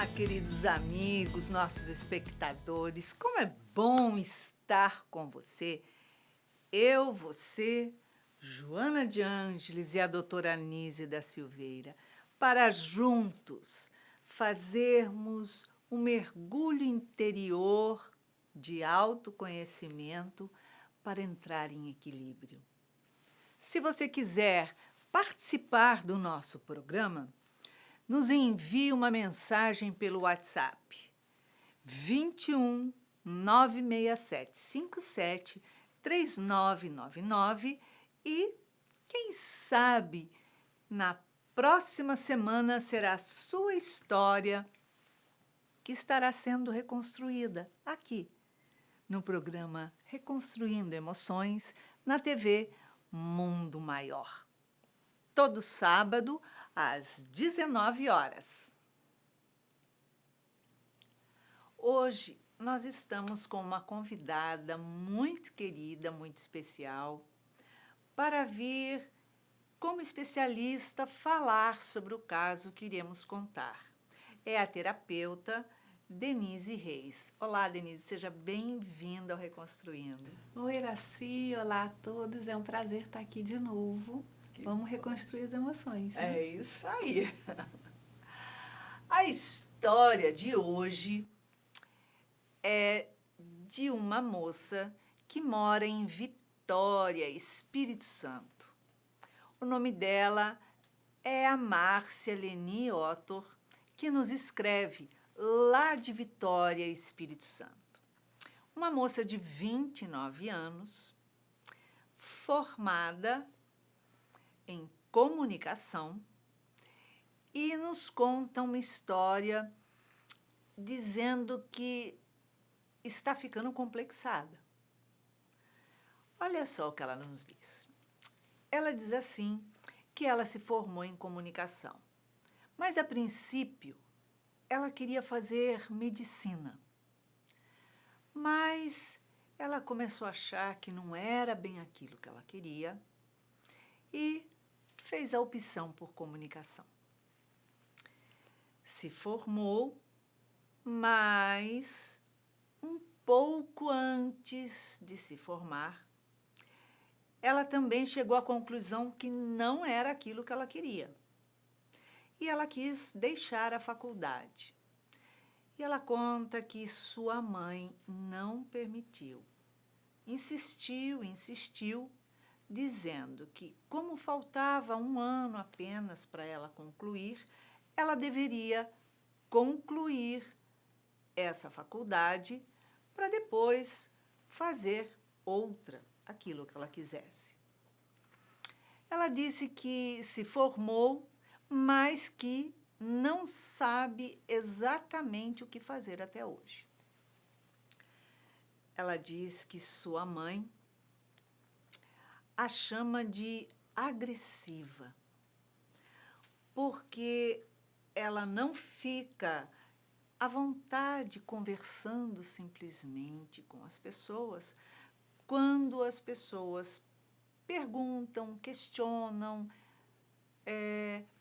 Queridos amigos, nossos espectadores, como é bom estar com você. Eu, você, Joana de Ângeles e a doutora Anísia da Silveira, para juntos fazermos um mergulho interior de autoconhecimento para entrar em equilíbrio. Se você quiser participar do nosso programa, nos envie uma mensagem pelo WhatsApp 21 967 57 3999 e, quem sabe, na próxima semana será a sua história que estará sendo reconstruída aqui no programa Reconstruindo Emoções na TV Mundo Maior. Todo sábado, às 19 horas. Hoje, nós estamos com uma convidada muito querida, muito especial, para vir, como especialista, falar sobre o caso que iremos contar. É a terapeuta Denise Reis. Olá, Denise, seja bem-vinda ao Reconstruindo. Oi, Iraci, olá a todos, é um prazer estar aqui de novo. Vamos reconstruir as emoções. Né? É isso aí. A história de hoje é de uma moça que mora em Vitória, Espírito Santo. O nome dela é a Márcia Leni Ottor, que nos escreve lá de Vitória, Espírito Santo. Uma moça de 29 anos, formada em comunicação, e nos conta uma história dizendo que está ficando complexada. Olha só o que ela nos diz. Ela diz assim que ela se formou em comunicação, mas a princípio ela queria fazer medicina. Mas ela começou a achar que não era bem aquilo que ela queria e fez a opção por comunicação. Se formou, mas um pouco antes de se formar, ela também chegou à conclusão que não era aquilo que ela queria. E ela quis deixar a faculdade. E ela conta que sua mãe não permitiu. Insistiu, dizendo que, como faltava um ano apenas para ela concluir, ela deveria concluir essa faculdade para depois fazer outra, aquilo que ela quisesse. Ela disse que se formou, mas que não sabe exatamente o que fazer até hoje. Ela diz que sua mãe a chama de agressiva, porque ela não fica à vontade conversando simplesmente com as pessoas quando as pessoas perguntam, questionam,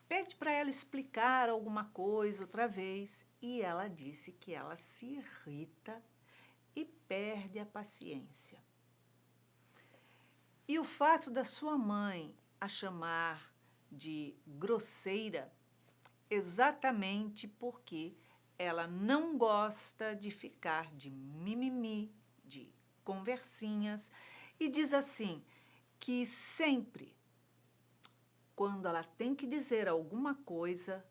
pede para ela explicar alguma coisa outra vez, e ela disse que ela se irrita e perde a paciência. E o fato da sua mãe a chamar de grosseira, exatamente porque ela não gosta de ficar de mimimi, de conversinhas, e diz assim, que sempre, quando ela tem que dizer alguma coisa,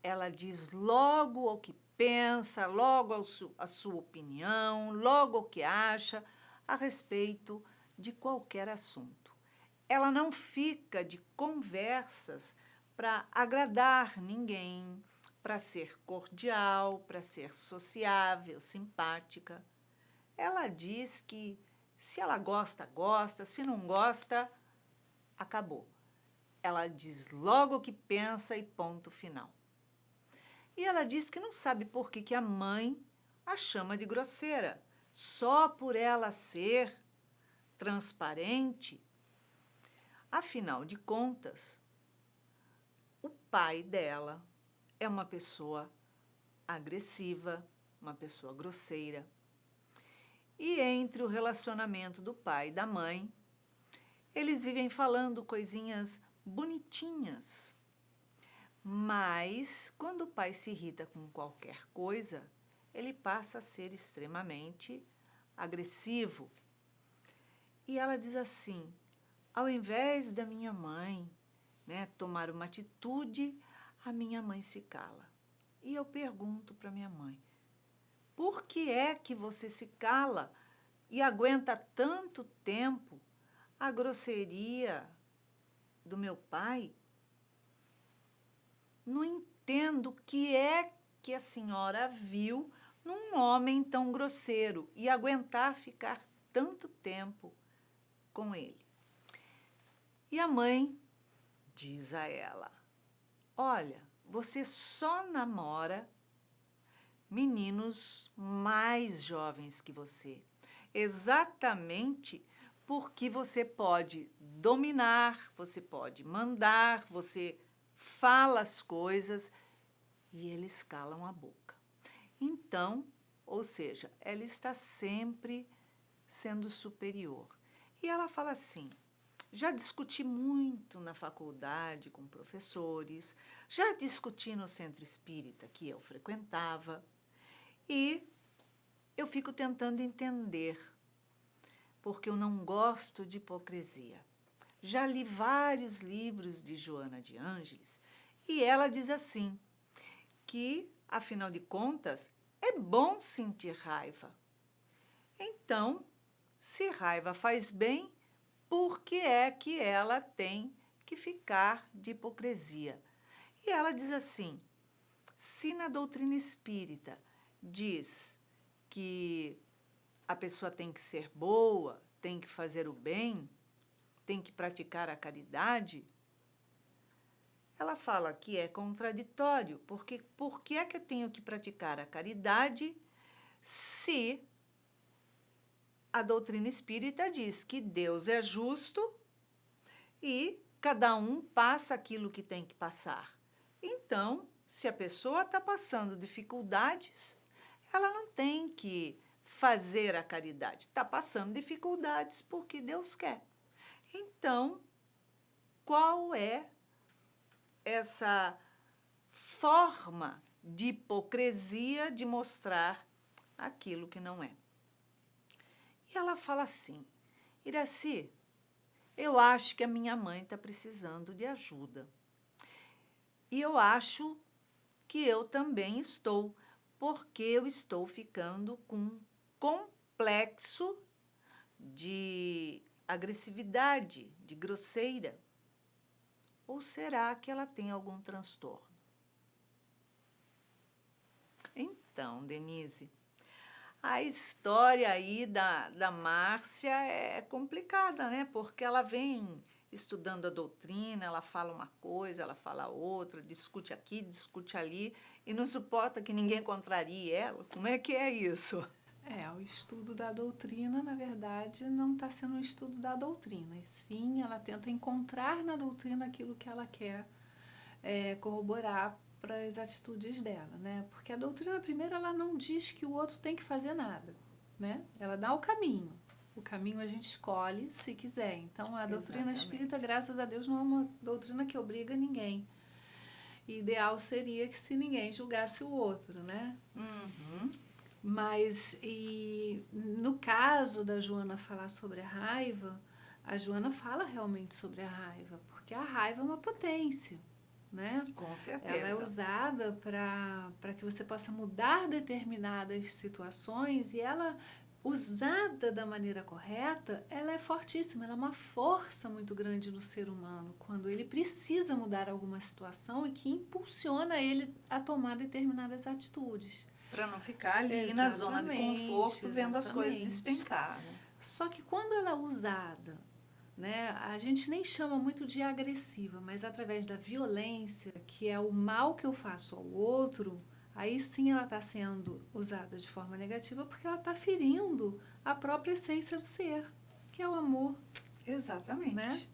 ela diz logo o que pensa, logo a sua opinião, logo o que acha a respeito de qualquer assunto. Ela não fica de conversas para agradar ninguém, para ser cordial, para ser sociável, simpática. Ela diz que se ela gosta, gosta, se não gosta, acabou. Ela diz logo o que pensa e ponto final. E ela diz que não sabe por que a mãe a chama de grosseira, só por ela ser transparente. Afinal de contas, o pai dela é uma pessoa agressiva, uma pessoa grosseira. E entre o relacionamento do pai e da mãe, eles vivem falando coisinhas bonitinhas. Mas, quando o pai se irrita com qualquer coisa, ele passa a ser extremamente agressivo. E ela diz assim, ao invés da minha mãe, né, tomar uma atitude, a minha mãe se cala. E eu pergunto para minha mãe, por que é que você se cala e aguenta tanto tempo a grosseria do meu pai? Não entendo o que é que a senhora viu num homem tão grosseiro e aguentar ficar tanto tempo com ele. E a mãe diz a ela, olha, você só namora meninos mais jovens que você, exatamente porque você pode dominar, você pode mandar, você fala as coisas e eles calam a boca. Então, ou seja, ela está sempre sendo superior. E ela fala assim, já discuti muito na faculdade com professores, já discuti no centro espírita que eu frequentava, e eu fico tentando entender, porque eu não gosto de hipocrisia. Já li vários livros de Joana de Ângeles e ela diz assim, que, afinal de contas, é bom sentir raiva. Então, se raiva faz bem, por que é que ela tem que ficar de hipocrisia? E ela diz assim, se na doutrina espírita diz que a pessoa tem que ser boa, tem que fazer o bem, tem que praticar a caridade, ela fala que é contraditório, porque por que é que eu tenho que praticar a caridade se a doutrina espírita diz que Deus é justo e cada um passa aquilo que tem que passar? Então, se a pessoa está passando dificuldades, ela não tem que fazer a caridade. Está passando dificuldades porque Deus quer. Então, qual é essa forma de hipocrisia de mostrar aquilo que não é? E ela fala assim, Iraci, eu acho que a minha mãe está precisando de ajuda. E eu acho que eu também estou, porque eu estou ficando com um complexo de agressividade, de grosseira. Ou será que ela tem algum transtorno? Então, Denise, a história aí da Márcia é complicada, né? Porque ela vem estudando a doutrina, ela fala uma coisa, ela fala outra, discute aqui, discute ali, e não suporta que ninguém contrarie ela. Como é que é isso? O estudo da doutrina, na verdade, não está sendo um estudo da doutrina, e sim ela tenta encontrar na doutrina aquilo que ela quer corroborar para as atitudes dela, né? Porque a doutrina, primeiro, ela não diz que o outro tem que fazer nada, né? Ela dá o caminho a gente escolhe se quiser. Então, a doutrina espírita, graças a Deus, não é uma doutrina que obriga ninguém. Ideal seria que se ninguém julgasse o outro, né? Uhum. Mas, e no caso da Joana falar sobre a raiva, a Joana fala realmente sobre a raiva, porque a raiva é uma potência, né? Com certeza. Ela é usada para que você possa mudar determinadas situações e ela, usada da maneira correta, ela é fortíssima, ela é uma força muito grande no ser humano, quando ele precisa mudar alguma situação e que impulsiona ele a tomar determinadas atitudes. Para não ficar ali na zona de conforto, vendo as coisas despencar. Né? Só que quando ela é usada, né, a gente nem chama muito de agressiva, mas através da violência, que é o mal que eu faço ao outro, aí sim ela está sendo usada de forma negativa, porque ela está ferindo a própria essência do ser, que é o amor. Exatamente. Né?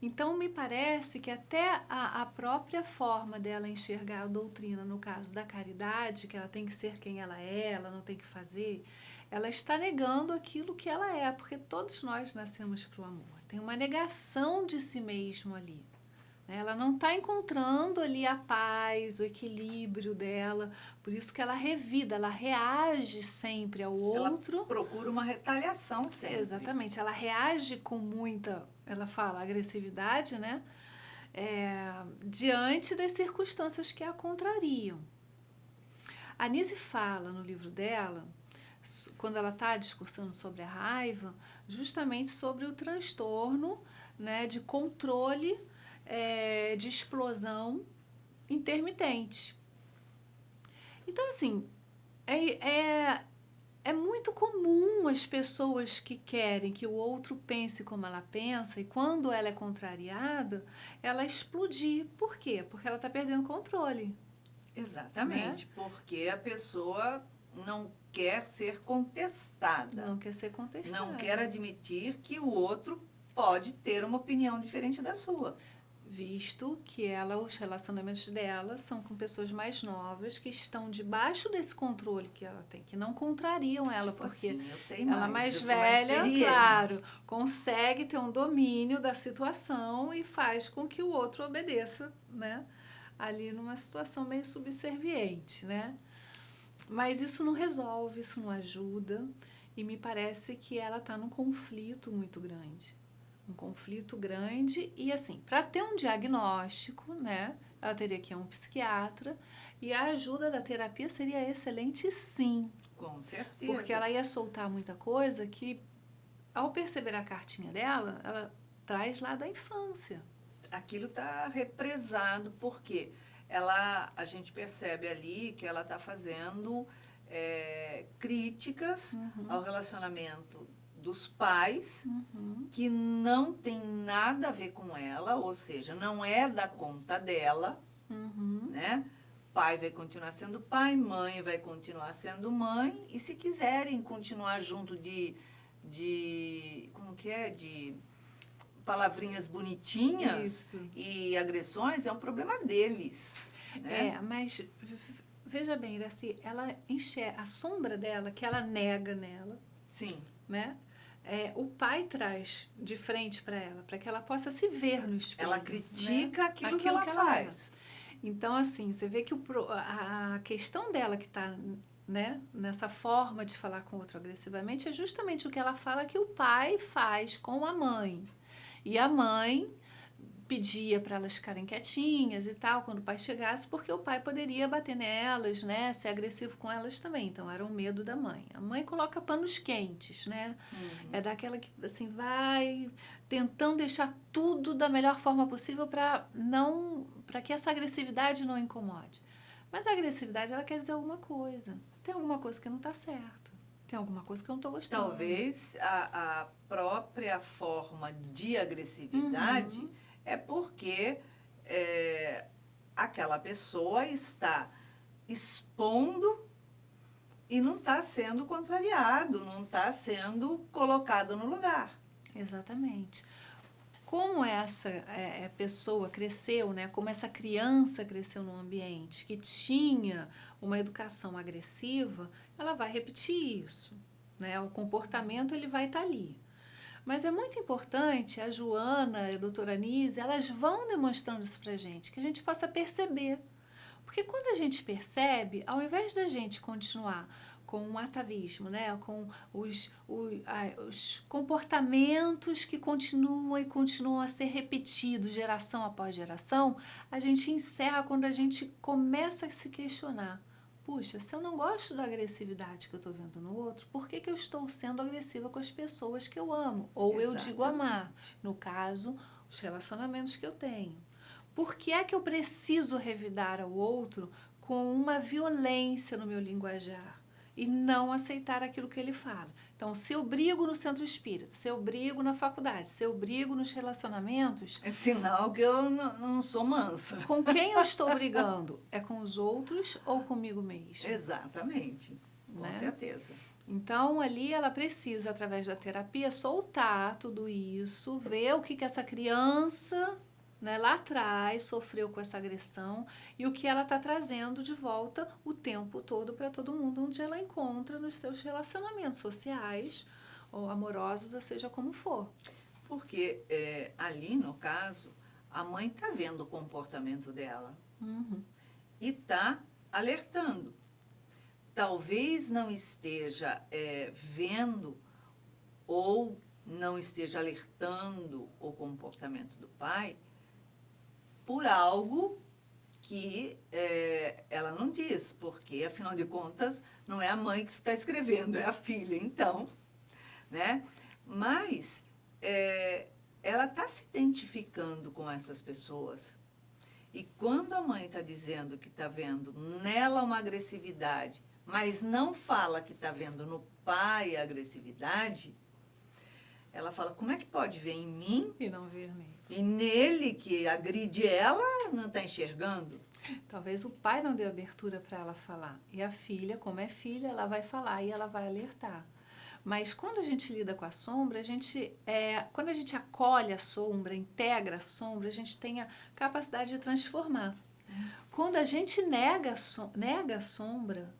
Então, me parece que até a própria forma dela enxergar a doutrina, no caso da caridade, que ela tem que ser quem ela não tem que fazer, ela está negando aquilo que ela é, porque todos nós nascemos para o amor. Tem uma negação de si mesmo ali. Ela não está encontrando ali a paz, o equilíbrio dela, por isso que ela revida, ela reage sempre ao outro. Ela procura uma retaliação sempre. Exatamente, ela reage com muita, ela fala, agressividade, né? Diante das circunstâncias que a contrariam. A Nise fala no livro dela, quando ela está discursando sobre a raiva, justamente sobre o transtorno, né, de controle de explosão intermitente. Então, assim, é muito comum as pessoas que querem que o outro pense como ela pensa e quando ela é contrariada, ela explodir. Por quê? Porque ela está perdendo controle. Exatamente, né? Porque a pessoa não quer ser contestada. Não quer ser contestada. Não quer admitir que o outro pode ter uma opinião diferente da sua. Visto que os relacionamentos dela são com pessoas mais novas que estão debaixo desse controle que ela tem, que não contrariam ela, tipo porque assim, eu sei ela mais velha, claro, consegue ter um domínio da situação e faz com que o outro obedeça, né? Ali numa situação meio subserviente, né? Mas isso não resolve, isso não ajuda, e me parece que ela está num conflito muito grande. Um conflito grande e, assim, para ter um diagnóstico, né, ela teria que ir a um psiquiatra e a ajuda da terapia seria excelente, sim. Com certeza. Porque ela ia soltar muita coisa que, ao perceber a cartinha dela, ela traz lá da infância. Aquilo está represado, porque a gente percebe ali que ela está fazendo críticas ao relacionamento dos pais, que não tem nada a ver com ela, ou seja, não é da conta dela, né? Pai vai continuar sendo pai, mãe vai continuar sendo mãe, e se quiserem continuar junto de como que é? De palavrinhas bonitinhas e agressões, é um problema deles. Né? Mas veja bem, Iraci, ela enxerga a sombra dela, que ela nega nela. Sim. Né? O pai traz de frente para ela, para que ela possa se ver no espelho. Ela critica, né? aquilo que ela faz. Então, assim, você vê que a questão dela que está, né, nessa forma de falar com o outro agressivamente é justamente o que ela fala que o pai faz com a mãe. E a mãe pedia para elas ficarem quietinhas e tal, quando o pai chegasse, porque o pai poderia bater nelas, né, ser agressivo com elas também. Então, era um medo da mãe. A mãe coloca panos quentes, né? É daquela que, assim, vai tentando deixar tudo da melhor forma possível para que essa agressividade não incomode. Mas a agressividade, ela quer dizer alguma coisa. Tem alguma coisa que não está certa. Tem alguma coisa que eu não estou gostando. Talvez a própria forma de agressividade é porque aquela pessoa está expondo e não está sendo contrariado, não está sendo colocado no lugar. Exatamente. Como essa pessoa cresceu, né? Como essa criança cresceu num ambiente que tinha uma educação agressiva, ela vai repetir isso. Né? O comportamento ele vai estar ali. Mas é muito importante, a Joana e a doutora Nise, elas vão demonstrando isso pra gente, que a gente possa perceber. Porque quando a gente percebe, ao invés da gente continuar com o atavismo, né, com os comportamentos que continuam a ser repetidos geração após geração, a gente encerra quando a gente começa a se questionar. Puxa, se eu não gosto da agressividade que eu estou vendo no outro, por que eu estou sendo agressiva com as pessoas que eu amo? Ou Exatamente. Eu digo amar, no caso, os relacionamentos que eu tenho. Por que é que eu preciso revidar ao outro com uma violência no meu linguajar e não aceitar aquilo que ele fala? Então, se eu brigo no centro espírita, se eu brigo na faculdade, se eu brigo nos relacionamentos... É sinal que eu não sou mansa. Com quem eu estou brigando? É com os outros ou comigo mesmo? Exatamente, com certeza. Então, ali ela precisa, através da terapia, soltar tudo isso, ver o que essa criança, né, lá atrás sofreu com essa agressão e o que ela está trazendo de volta o tempo todo para todo mundo, onde ela encontra nos seus relacionamentos sociais ou amorosos, ou seja como for. Porque ali, no caso, a mãe está vendo o comportamento dela e está alertando. Talvez não esteja vendo ou não esteja alertando o comportamento do pai por algo que ela não diz, porque, afinal de contas, não é a mãe que está escrevendo, é a filha, então, né? Mas ela está se identificando com essas pessoas. E quando a mãe está dizendo que está vendo nela uma agressividade, mas não fala que está vendo no pai a agressividade, ela fala, como é que pode ver em mim E não ver nele. e nele que agride ela não está enxergando? Talvez o pai não deu abertura para ela falar. E a filha, como é filha, ela vai falar e ela vai alertar. Mas quando a gente lida com a sombra, quando a gente acolhe a sombra, integra a sombra, a gente tem a capacidade de transformar. Quando a gente nega a sombra,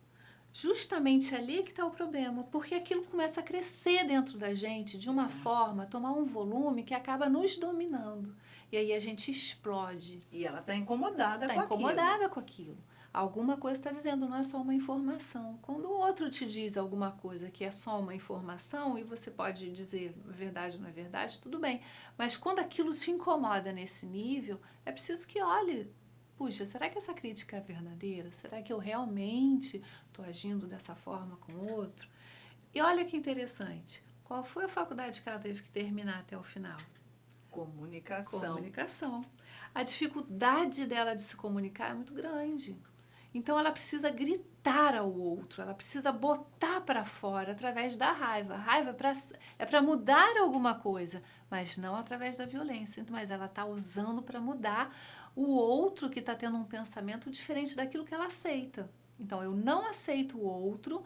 justamente ali é que está o problema, porque aquilo começa a crescer dentro da gente de uma Exato. forma, tomar um volume que acaba nos dominando. E aí a gente explode. E ela está incomodada Está com aquilo. incomodada com aquilo. Alguma coisa está dizendo, não é só uma informação. Quando o outro te diz alguma coisa que é só uma informação, e você pode dizer verdade ou não é verdade, tudo bem. Mas quando aquilo te incomoda nesse nível, é preciso que olhe. Puxa, será que essa crítica é verdadeira? Será que eu realmente estou agindo dessa forma com o outro? E olha que interessante. Qual foi a faculdade que ela teve que terminar até o final? Comunicação. Comunicação. A dificuldade dela de se comunicar é muito grande. Então ela precisa gritar ao outro, ela precisa botar para fora através da raiva. A raiva é para mudar alguma coisa, mas não através da violência. Mas ela está usando para mudar o outro que está tendo um pensamento diferente daquilo que ela aceita. Então eu não aceito o outro,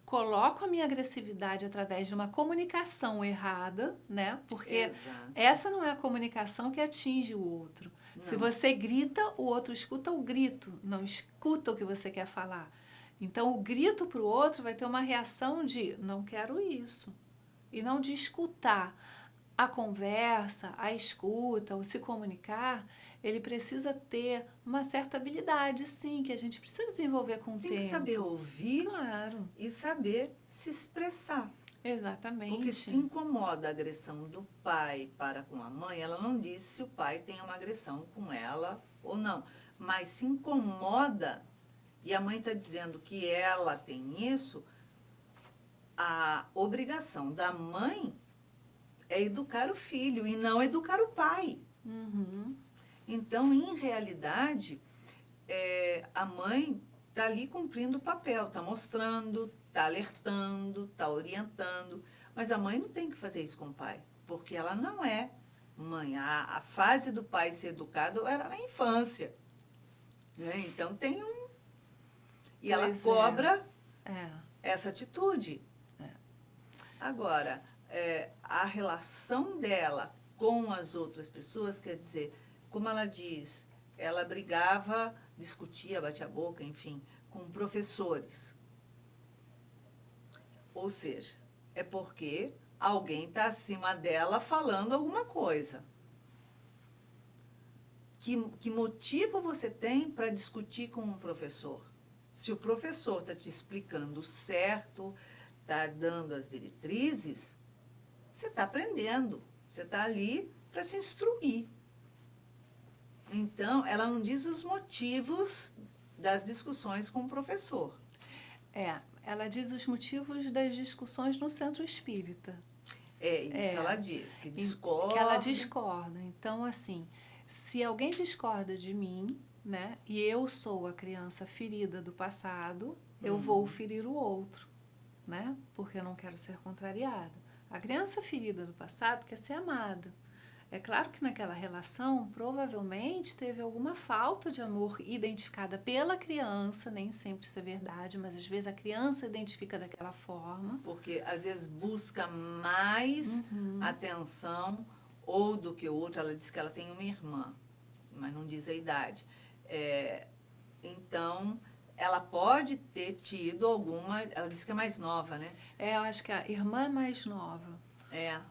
coloco a minha agressividade através de uma comunicação errada, né? Porque Exato. essa não é a comunicação que atinge o outro. Não. Se você grita, o outro escuta o grito, não escuta o que você quer falar. Então, o grito para o outro vai ter uma reação de não quero isso. E não de escutar. A conversa, a escuta, o se comunicar, ele precisa ter uma certa habilidade, sim, que a gente precisa desenvolver com o tempo. Tem que saber ouvir, claro, e saber se expressar. Exatamente. Porque se incomoda a agressão do pai para com a mãe, ela não diz se o pai tem uma agressão com ela ou não. Mas se incomoda, e a mãe está dizendo que ela tem isso, a obrigação da mãe é educar o filho e não educar o pai. Uhum. Então, em realidade, a mãe está ali cumprindo o papel, está mostrando, está alertando, está orientando. Mas a mãe não tem que fazer isso com o pai, porque ela não é mãe. A fase do pai ser educado era na infância. Né? Então, tem um... E ela Pois cobra É. essa atitude. Agora, a relação dela com as outras pessoas, quer dizer, como ela diz, ela brigava, discutia, batia a boca, enfim, com professores. Ou seja, é porque alguém está acima dela falando alguma coisa. Que motivo você tem para discutir com um professor? Se o professor está te explicando certo, está dando as diretrizes, você está aprendendo. Você está ali para se instruir. Então, ela não diz os motivos das discussões com o professor. Ela diz os motivos das discussões no centro espírita. Isso ela diz, que discorda. Que ela discorda. Então, assim, se alguém discorda de mim, né, e eu sou a criança ferida do passado, eu vou ferir o outro, né, porque eu não quero ser contrariada. A criança ferida do passado quer ser amada. É claro que naquela relação, provavelmente teve alguma falta de amor identificada pela criança, nem sempre isso é verdade, mas às vezes a criança identifica daquela forma. Porque às vezes busca mais atenção ou do que o outro. Ela diz que ela tem uma irmã, mas não diz a idade. Então, ela pode ter tido alguma. Ela disse que é mais nova, né? Eu acho que a irmã é mais nova.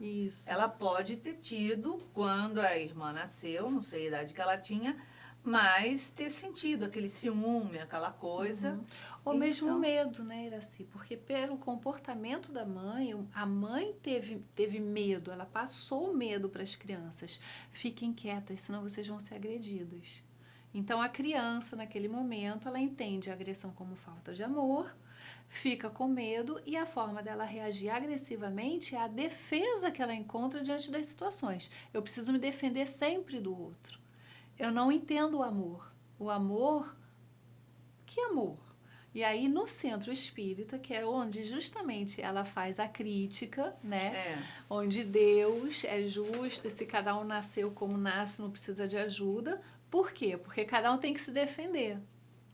Isso. Ela pode ter tido, quando a irmã nasceu, não sei a idade que ela tinha, mas ter sentido aquele ciúme, aquela coisa. Ou mesmo medo, né, Iraci? Porque pelo comportamento da mãe, a mãe teve medo, ela passou o medo para as crianças. Fiquem quietas, senão vocês vão ser agredidas. Então a criança, naquele momento, ela entende a agressão como falta de amor, fica com medo e a forma dela reagir agressivamente é a defesa que ela encontra diante das situações. Eu preciso me defender sempre do outro. Eu não entendo o amor. O amor, que amor? E aí no centro espírita, que é onde justamente ela faz a crítica, né? Onde Deus é justo e se cada um nasceu como nasce, não precisa de ajuda. Por quê? Porque cada um tem que se defender.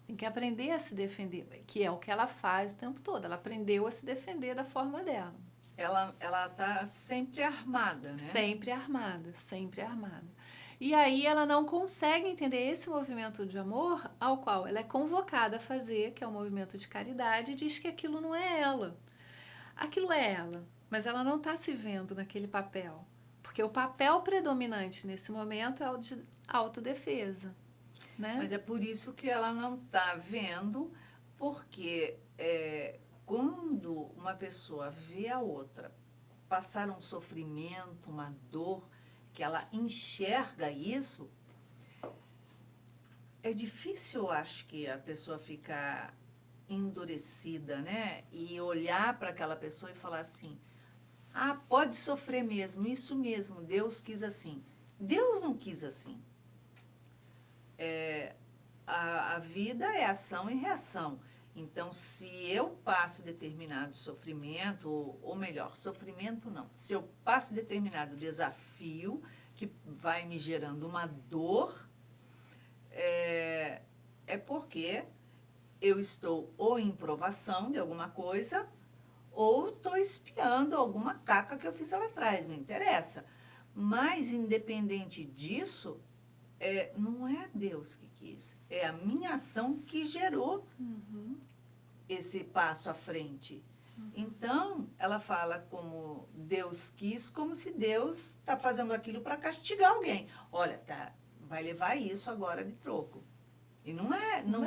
Tem que aprender a se defender, que é o que ela faz o tempo todo. Ela aprendeu a se defender da forma dela. Ela está sempre armada, né? Sempre armada, sempre armada. E aí ela não consegue entender esse movimento de amor ao qual ela é convocada a fazer, que é o movimento de caridade, e diz que aquilo não é ela. Aquilo é ela, mas ela não está se vendo naquele papel. Porque o papel predominante nesse momento é o de autodefesa. Né? Mas é por isso que ela não está vendo, porque quando uma pessoa vê a outra passar um sofrimento, uma dor, que ela enxerga isso, é difícil, eu acho, que a pessoa ficar endurecida, né? E olhar para aquela pessoa e falar assim, pode sofrer mesmo, isso mesmo, Deus quis assim. Deus não quis assim. A vida é ação e reação. Então, se eu passo determinado sofrimento, ou melhor, sofrimento não, se eu passo determinado desafio que vai me gerando uma dor, é porque eu estou ou em provação de alguma coisa, ou estou espiando alguma caca que eu fiz lá atrás, não interessa. Mas, independente disso, não é Deus que quis, é a minha ação que gerou esse passo à frente. Então, ela fala como Deus quis, como se Deus está fazendo aquilo para castigar alguém. Olha, vai levar isso agora de troco. E não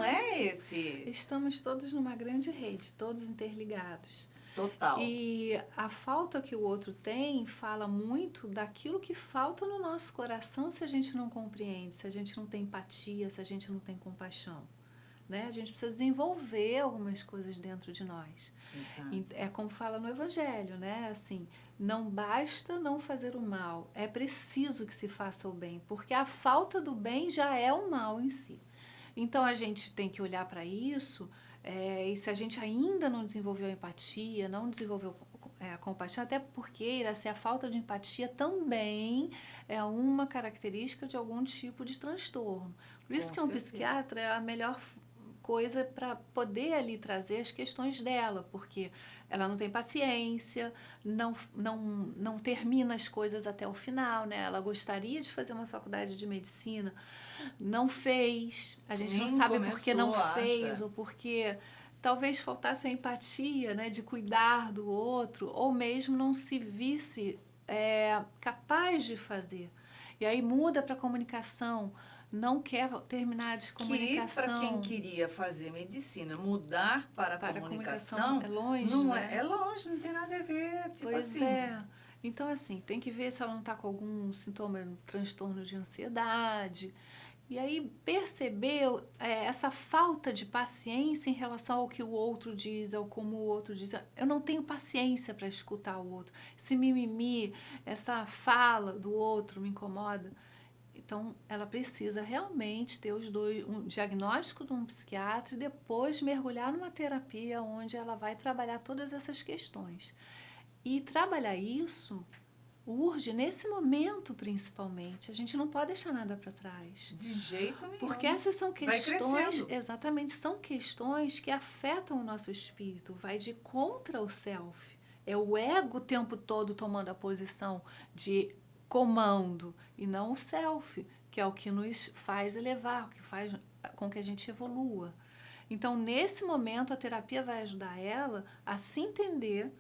é esse... Estamos todos numa grande rede, todos interligados. Total. E a falta que o outro tem fala muito daquilo que falta no nosso coração se a gente não compreende, se a gente não tem empatia, se a gente não tem compaixão. Né? A gente precisa desenvolver algumas coisas dentro de nós. Exato. É como fala no Evangelho, né? Assim, não basta não fazer o mal, é preciso que se faça o bem, porque a falta do bem já é o mal em si. Então, a gente tem que olhar para isso, e se a gente ainda não desenvolveu a empatia, não desenvolveu a compaixão, até porque a falta de empatia também é uma característica de algum tipo de transtorno. Por isso que um psiquiatra é a melhor coisa para poder ali trazer as questões dela, porque ela não tem paciência, não termina as coisas até o final, né? Ela gostaria de fazer uma faculdade de medicina, não fez, a gente não sabe por que não fez, ou porque talvez faltasse a empatia, né, de cuidar do outro, ou mesmo não se visse capaz de fazer. E aí muda para a comunicação, não quer terminar de comunicação. Que, para quem queria fazer medicina, mudar para a comunicação é longe, não né? É longe, não tem nada a ver. Tipo pois assim. é. Então, assim, tem que ver se ela não está com algum sintoma, transtorno de ansiedade. E aí perceber essa falta de paciência em relação ao que o outro diz, ao como o outro diz. Eu não tenho paciência para escutar o outro. Esse mimimi, essa fala do outro me incomoda. Então, ela precisa realmente ter um diagnóstico de um psiquiatra e depois mergulhar numa terapia onde ela vai trabalhar todas essas questões. E trabalhar isso urge nesse momento, principalmente. A gente não pode deixar nada para trás. De jeito nenhum. Porque essas são Vai questões, crescendo. exatamente, são questões que afetam o nosso espírito, vai de contra o self. É o ego o tempo todo tomando a posição de comando e não o self, que é o que nos faz elevar, o que faz com que a gente evolua. Então, nesse momento, a terapia vai ajudar ela a se entender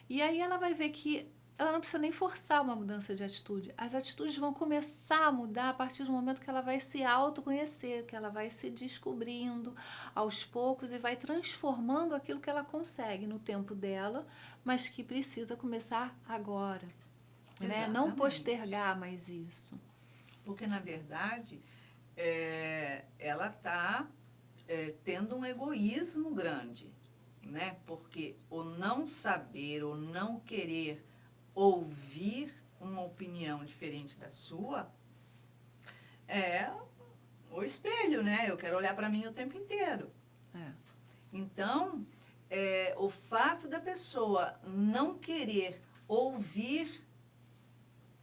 e aí ela vai ver que ela não precisa nem forçar uma mudança de atitude. As atitudes vão começar a mudar a partir do momento que ela vai se autoconhecer, que ela vai se descobrindo aos poucos e vai transformando aquilo que ela consegue no tempo dela, mas que precisa começar agora. Né? Não Exatamente. postergar mais isso. Porque, na verdade, ela está tendo um egoísmo grande, né? Porque o não saber, o não querer ouvir uma opinião diferente da sua é o espelho, né? Eu quero olhar para mim o tempo inteiro. É. Então, o fato da pessoa não querer ouvir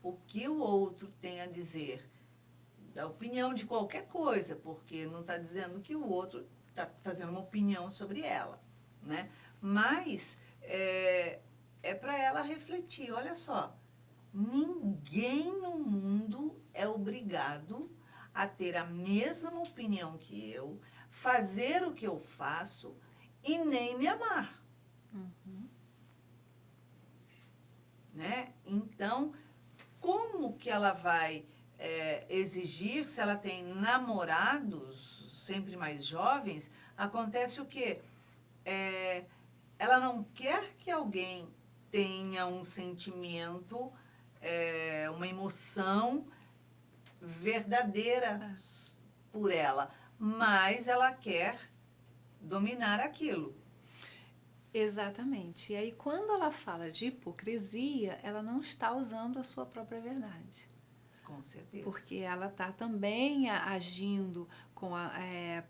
o que o outro tem a dizer, da opinião de qualquer coisa, porque não está dizendo que o outro está fazendo uma opinião sobre ela, né? Mas é para ela refletir, olha só, ninguém no mundo é obrigado a ter a mesma opinião que eu, fazer o que eu faço e nem me amar. Uhum. Né? Então, como que ela vai exigir, se ela tem namorados, sempre mais jovens, acontece o quê? Ela não quer que alguém tenha um sentimento, uma emoção verdadeira por ela, mas ela quer dominar aquilo. Exatamente. E aí, quando ela fala de hipocrisia, ela não está usando a sua própria verdade. Com certeza. Porque ela está também agindo,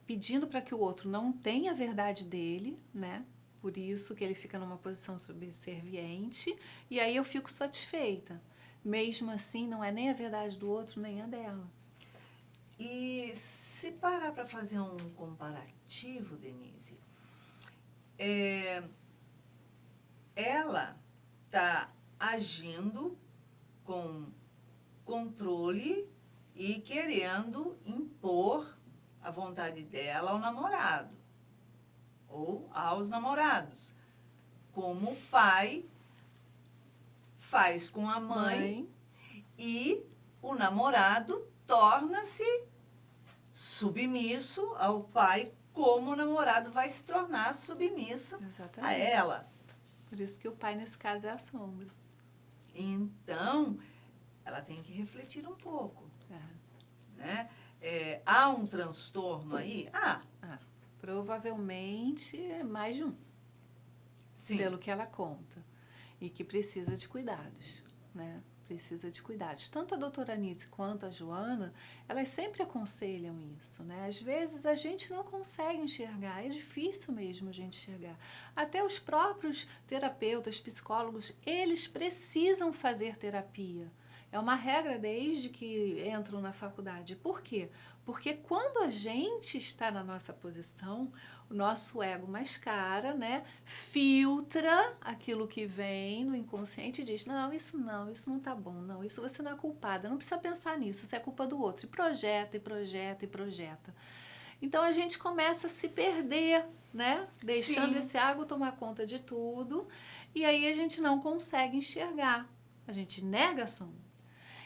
pedindo para que o outro não tenha a verdade dele, né? Por isso que ele fica numa posição subserviente, e aí eu fico satisfeita. Mesmo assim, não é nem a verdade do outro, nem a dela. E se parar para fazer um comparativo, Denise, ela está agindo com controle e querendo impor a vontade dela ao namorado ou aos namorados, como o pai faz com a mãe. E o namorado torna-se submisso ao pai, como o namorado vai se tornar submisso a ela. Por isso que o pai, nesse caso, é a sombra. Então, ela tem que refletir um pouco. Né? Há um transtorno aí? Provavelmente é mais de um. Sim. Pelo que ela conta. E que precisa de cuidados, né? Precisa de cuidados. Tanto a doutora Anice quanto a Joana, elas sempre aconselham isso, né? Às vezes a gente não consegue enxergar, é difícil mesmo a gente enxergar. Até os próprios terapeutas, psicólogos, eles precisam fazer terapia. É uma regra desde que entram na faculdade. Por quê? Porque quando a gente está na nossa posição, o nosso ego mascara, né? Filtra aquilo que vem no inconsciente e diz, não isso não tá bom, não, isso você não é culpada, não precisa pensar nisso, isso é culpa do outro. E projeta, e projeta, e projeta. Então, a gente começa a se perder, né? Deixando esse ego tomar conta de tudo, e aí a gente não consegue enxergar. A gente nega a sombra.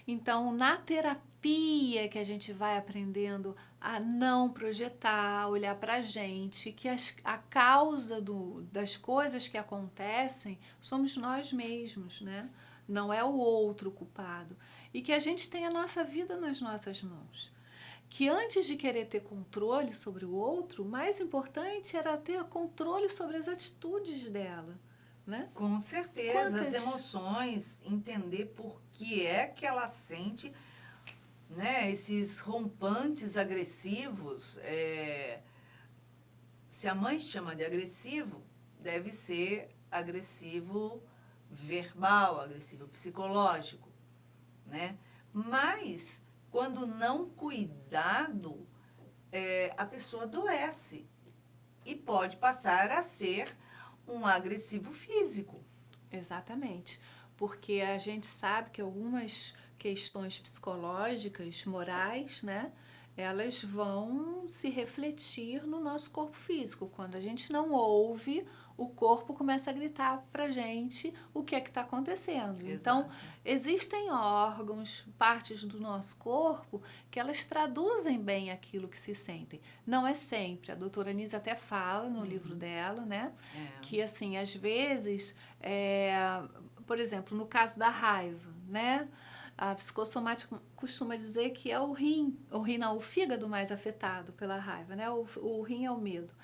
Então, na terapia que a gente vai aprendendo a não projetar, olhar para a gente, que a causa das coisas que acontecem somos nós mesmos, né? Não é o outro culpado. E que a gente tem a nossa vida nas nossas mãos. Que antes de querer ter controle sobre o outro, o mais importante era ter controle sobre as atitudes dela. Né? Com certeza, as emoções, entender por que é que ela sente, né, esses rompantes agressivos. Se a mãe chama de agressivo, deve ser agressivo verbal, agressivo psicológico, né? Mas, quando não cuidado, a pessoa adoece e pode passar a ser um agressivo físico. Exatamente, porque a gente sabe que algumas questões psicológicas, morais, né, elas vão se refletir no nosso corpo físico. Quando a gente não ouve, o corpo começa a gritar pra gente o que é que está acontecendo. Então, Exato. existem órgãos, partes do nosso corpo, que elas traduzem bem aquilo que se sentem. Não é sempre. A doutora Anísia até fala no livro dela, né, que assim, às vezes, por exemplo, no caso da raiva, né, a psicossomática costuma dizer que é o fígado mais afetado pela raiva, né? O rim é o medo.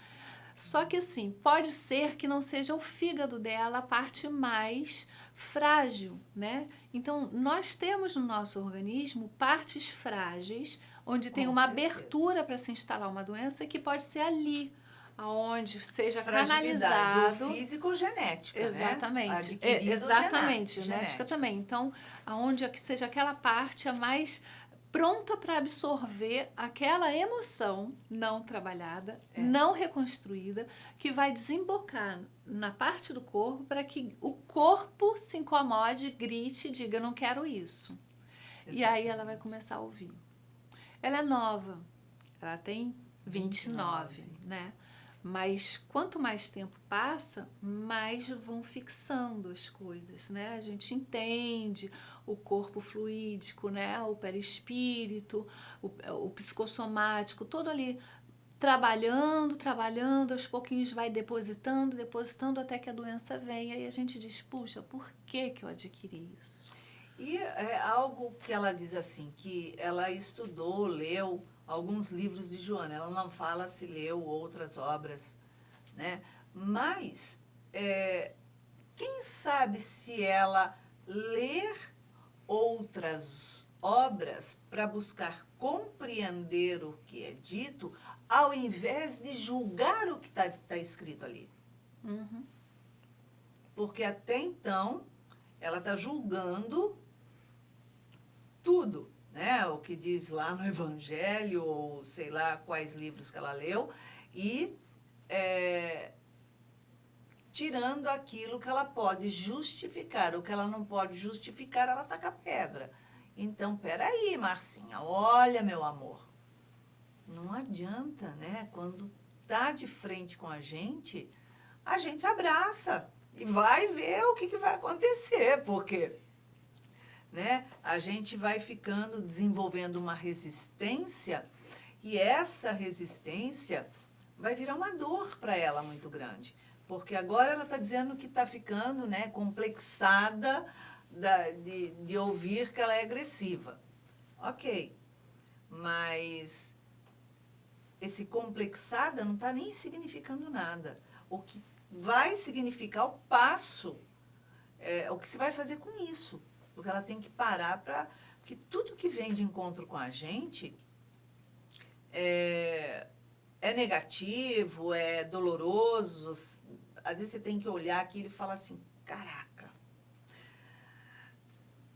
Só que assim, pode ser que não seja o fígado dela a parte mais frágil, né? Então, nós temos no nosso organismo partes frágeis, onde tem Com uma certeza. abertura para se instalar uma doença que pode ser ali, aonde seja Fragilidade, canalizado. ou física ou genética, Exatamente. né? Adquirido ou Exatamente, genética. genética também. Então, aonde que seja aquela parte a mais pronta para absorver aquela emoção não trabalhada, não reconstruída, que vai desembocar na parte do corpo para que o corpo se incomode, grite e diga, não quero isso. E aí ela vai começar a ouvir. Ela é nova, ela tem 29, né? Mas quanto mais tempo passa, mais vão fixando as coisas, né? A gente entende o corpo fluídico, né? O perispírito, o psicossomático, todo ali trabalhando, aos pouquinhos vai depositando até que a doença vem. E aí a gente diz, puxa, por que eu adquiri isso? E é algo que ela diz assim, que ela estudou, leu alguns livros de Joana. Ela não fala se leu outras obras, né? Mas, quem sabe se ela ler outras obras para buscar compreender o que é dito, ao invés de julgar o que está escrito ali. Uhum. Porque até então, ela está julgando tudo, né? O que diz lá no Evangelho, ou sei lá quais livros que ela leu, e tirando aquilo que ela pode justificar. O que ela não pode justificar, ela taca pedra. Então, peraí, Marcinha, olha, meu amor, não adianta, né? Quando tá de frente com a gente abraça e vai ver o que vai acontecer, porque, né, a gente vai desenvolvendo uma resistência, e essa resistência vai virar uma dor para ela muito grande. Porque agora ela está dizendo que está ficando, né, complexada de ouvir que ela é agressiva. Ok, mas esse complexada não está nem significando nada. O que vai significar o passo, o que se vai fazer com isso. Porque ela tem que parar para... Porque tudo que vem de encontro com a gente é negativo, é doloroso. Às vezes você tem que olhar aquilo e falar assim, caraca,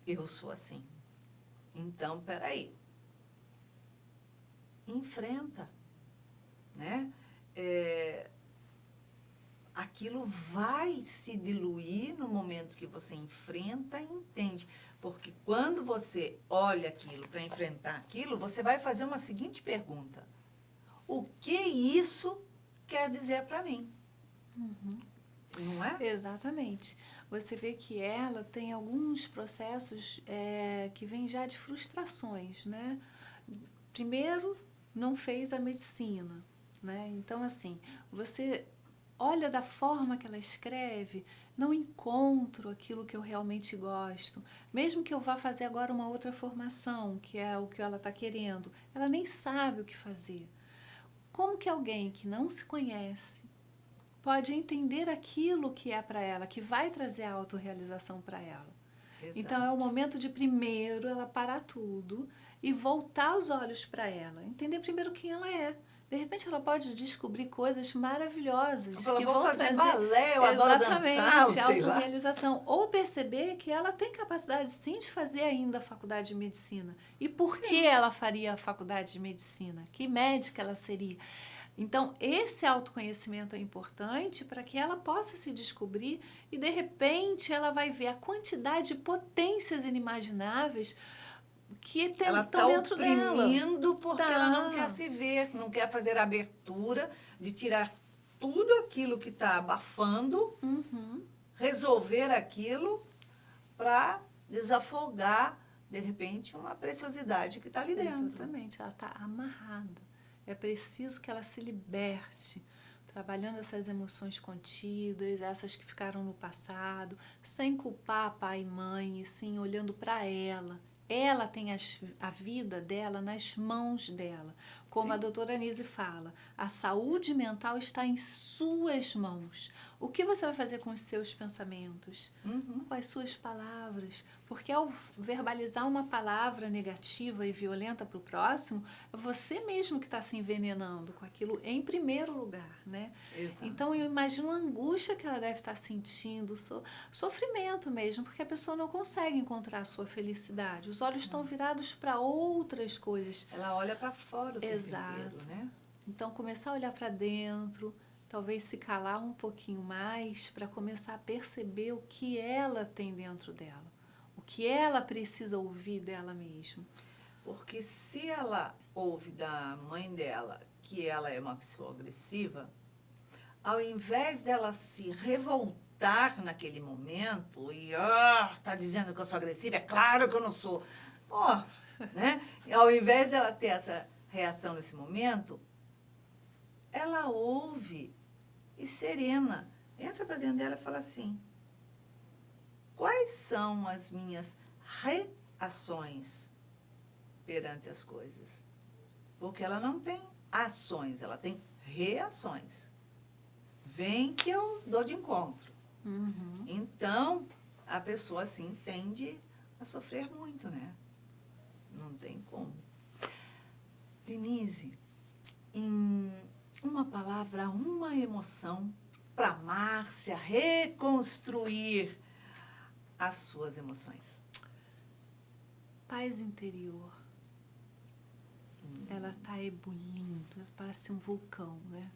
eu sou assim. Então, peraí. Enfrenta, né? Aquilo vai se diluir no momento que você enfrenta e entende. Porque quando você olha aquilo para enfrentar aquilo, você vai fazer uma seguinte pergunta. O que isso quer dizer para mim? Uhum. Não é? Exatamente. Você vê que ela tem alguns processos que vêm já de frustrações, né? Primeiro, não fez a medicina, né? Então, assim, você olha da forma que ela escreve, não encontro aquilo que eu realmente gosto. Mesmo que eu vá fazer agora uma outra formação, que é o que ela está querendo, ela nem sabe o que fazer. Como que alguém que não se conhece pode entender aquilo que é para ela, que vai trazer a autorrealização para ela? Exato. Então é o momento de primeiro ela parar tudo e voltar os olhos para ela, entender primeiro quem ela é, De repente ela pode descobrir coisas maravilhosas Eu que vou vão fazer trazer balé, eu adoro dançar, ou sei lá. autorrealização. Ou perceber que ela tem capacidade sim de fazer ainda a faculdade de medicina. E por que ela faria a faculdade de medicina? Que médica ela seria? Então, esse autoconhecimento é importante para que ela possa se descobrir e, de repente, ela vai ver a quantidade de potências inimagináveis que Ela estão está dentro dela. oprimindo porque ela não Tá. quer se ver, não quer fazer a abertura de tirar tudo aquilo que está abafando, resolver aquilo para desafogar, de repente, uma preciosidade que está ali dentro. Exatamente, ela está amarrada. É preciso que ela se liberte, trabalhando essas emoções contidas, essas que ficaram no passado, sem culpar pai e mãe, e sim olhando para ela. Ela tem a vida dela nas mãos dela. Como a Sim. doutora Anise fala, a saúde mental está em suas mãos. O que você vai fazer com os seus pensamentos? Com as suas palavras? Porque ao verbalizar uma palavra negativa e violenta para o próximo, é você mesmo que está se envenenando com aquilo em primeiro lugar, né? Exato. Então eu imagino a angústia que ela deve estar sentindo, sofrimento mesmo, porque a pessoa não consegue encontrar a sua felicidade. Os olhos estão virados para outras coisas. Ela olha para fora o tempo Exato. inteiro, né? Então começar a olhar para dentro, talvez se calar um pouquinho mais para começar a perceber o que ela tem dentro dela, o que ela precisa ouvir dela mesma. Porque se ela ouve da mãe dela que ela é uma pessoa agressiva, ao invés dela se revoltar naquele momento e tá dizendo que eu sou agressiva, é claro que eu não sou. Ó, né? Ao invés dela ter essa reação nesse momento, ela ouve e serena, entra para dentro dela e fala assim: quais são as minhas reações perante as coisas? Porque ela não tem ações, ela tem reações. Vem que eu dou de encontro. Então, a pessoa assim tende a sofrer muito, né? Não tem como. Denise, em uma palavra, uma emoção para Márcia reconstruir as suas emoções. Paz interior. Ela está ebulindo, ela parece um vulcão, né?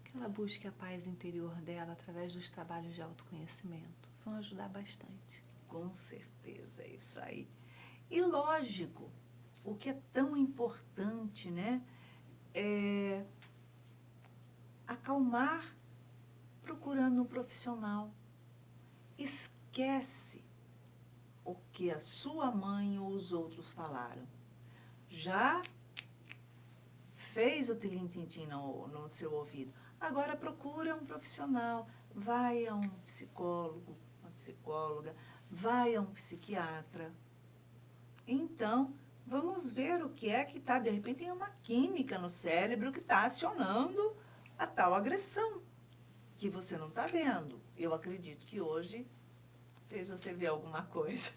Que ela busque a paz interior dela através dos trabalhos de autoconhecimento. Vão ajudar bastante. Com certeza, é isso aí. E lógico, o que é tão importante, né? É acalmar procurando um profissional. Esquece o que a sua mãe ou os outros falaram. Já fez o tilim-tim-tim no seu ouvido. Agora procura um profissional. Vai a um psicólogo, uma psicóloga, vai a um psiquiatra. Então, vamos ver o que é que está. De repente, tem uma química no cérebro que está acionando a tal agressão que você não está vendo. Eu acredito que hoje fez você ver alguma coisa.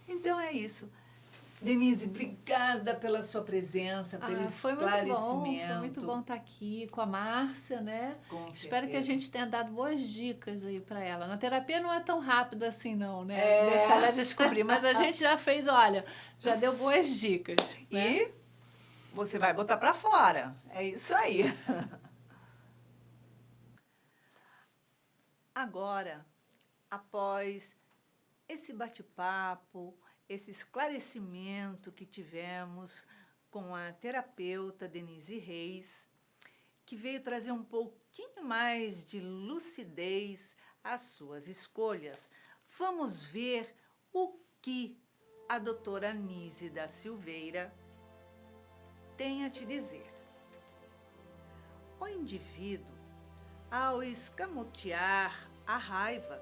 Então, é isso. Denise, obrigada pela sua presença, pelo esclarecimento. Foi muito bom estar aqui com a Márcia, né? Com Espero que a certeza. gente tenha dado boas dicas aí para ela. Na terapia não é tão rápido assim não, né? É. Deixar ela descobrir, mas a gente já fez, olha, já deu boas dicas, né? E você vai botar para fora. É isso aí. Agora, após esse bate-papo, esse esclarecimento que tivemos com a terapeuta Denise Reis, que veio trazer um pouquinho mais de lucidez às suas escolhas, vamos ver o que a doutora Anise da Silveira tem a te dizer. O indivíduo, ao escamotear a raiva,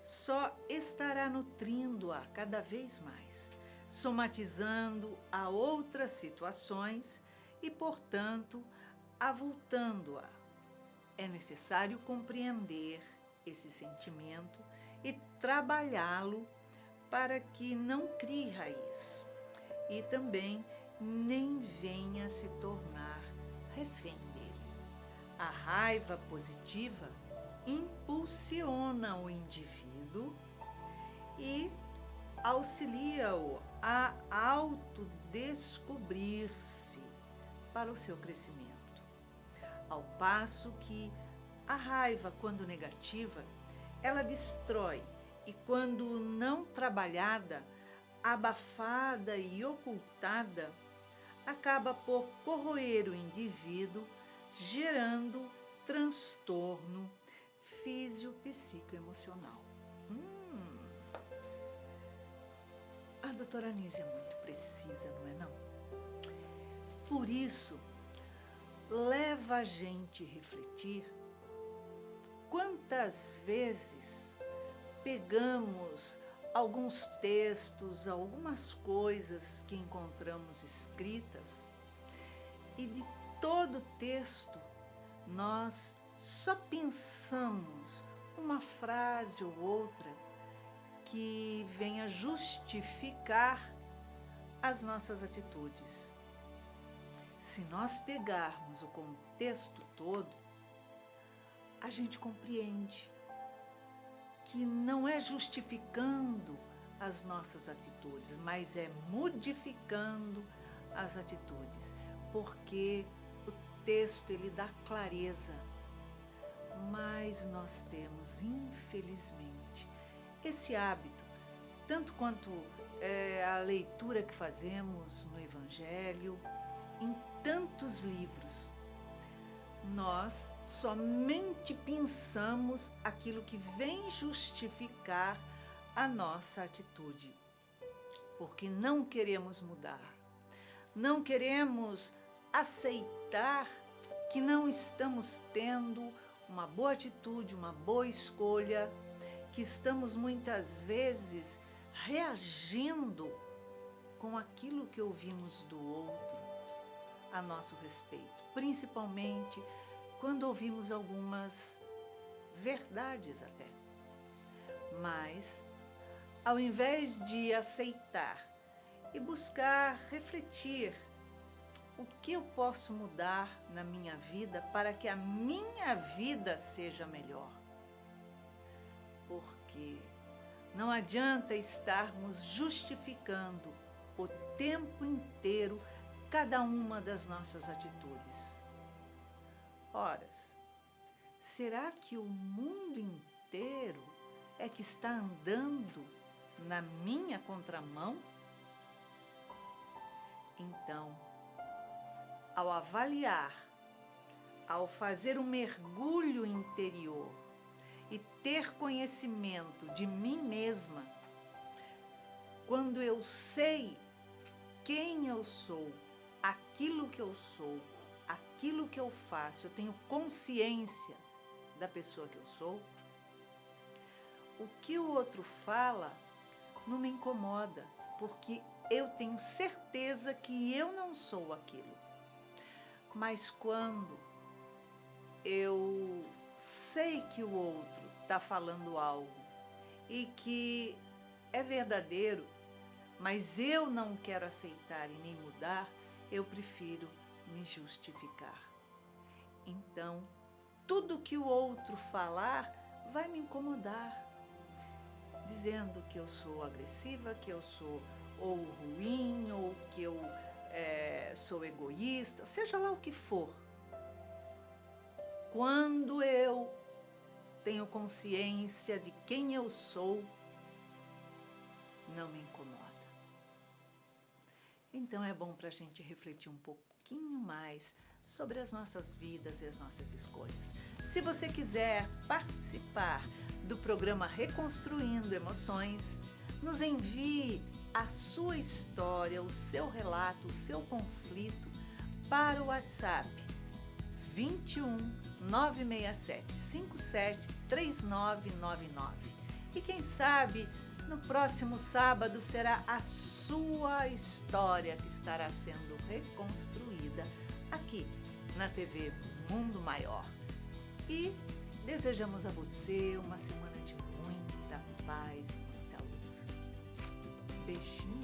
só estará nutrindo-a cada vez mais, somatizando a outras situações e, portanto, avultando-a. É necessário compreender esse sentimento e trabalhá-lo para que não crie raiz e também nem venha se tornar refém dele. A raiva positiva impulsiona o indivíduo e auxilia-o a autodescobrir-se para o seu crescimento. Ao passo que a raiva, quando negativa, ela destrói e, quando não trabalhada, abafada e ocultada, acaba por corroer o indivíduo, gerando transtorno físio-psicoemocional. A doutora Anísia é muito precisa, não é não? Por isso, leva a gente a refletir quantas vezes pegamos alguns textos, algumas coisas que encontramos escritas e de todo texto nós só pensamos uma frase ou outra que venha justificar as nossas atitudes. Se nós pegarmos o contexto todo, a gente compreende que não é justificando as nossas atitudes, mas é modificando as atitudes, porque o texto ele dá clareza, mas nós temos, infelizmente, esse hábito, tanto quanto a leitura que fazemos no Evangelho, em tantos livros, nós somente pensamos aquilo que vem justificar a nossa atitude, porque não queremos mudar, não queremos aceitar que não estamos tendo uma boa atitude, uma boa escolha, que estamos muitas vezes reagindo com aquilo que ouvimos do outro a nosso respeito, principalmente quando ouvimos algumas verdades até. Mas, ao invés de aceitar e buscar refletir o que eu posso mudar na minha vida para que a minha vida seja melhor, porque não adianta estarmos justificando o tempo inteiro cada uma das nossas atitudes. Ora, será que o mundo inteiro é que está andando na minha contramão? Então, ao avaliar, ao fazer um mergulho interior e ter conhecimento de mim mesma, quando eu sei quem eu sou, aquilo que eu sou, aquilo que eu faço, eu tenho consciência da pessoa que eu sou, o que o outro fala não me incomoda, porque eu tenho certeza que eu não sou aquilo. Mas quando eu sei que o outro está falando algo e que é verdadeiro, mas eu não quero aceitar e nem mudar, eu prefiro me justificar. Então, tudo que o outro falar vai me incomodar, dizendo que eu sou agressiva, que eu sou ou ruim, ou que eu sou egoísta, seja lá o que for. Quando eu tenho consciência de quem eu sou, não me incomoda. Então é bom para a gente refletir um pouquinho mais sobre as nossas vidas e as nossas escolhas. Se você quiser participar do programa Reconstruindo Emoções, nos envie a sua história, o seu relato, o seu conflito para o WhatsApp 21 967 57 3999. E quem sabe no próximo sábado será a sua história que estará sendo reconstruída aqui na TV Mundo Maior. E desejamos a você uma semana de muita paz e muita luz. Beijinho.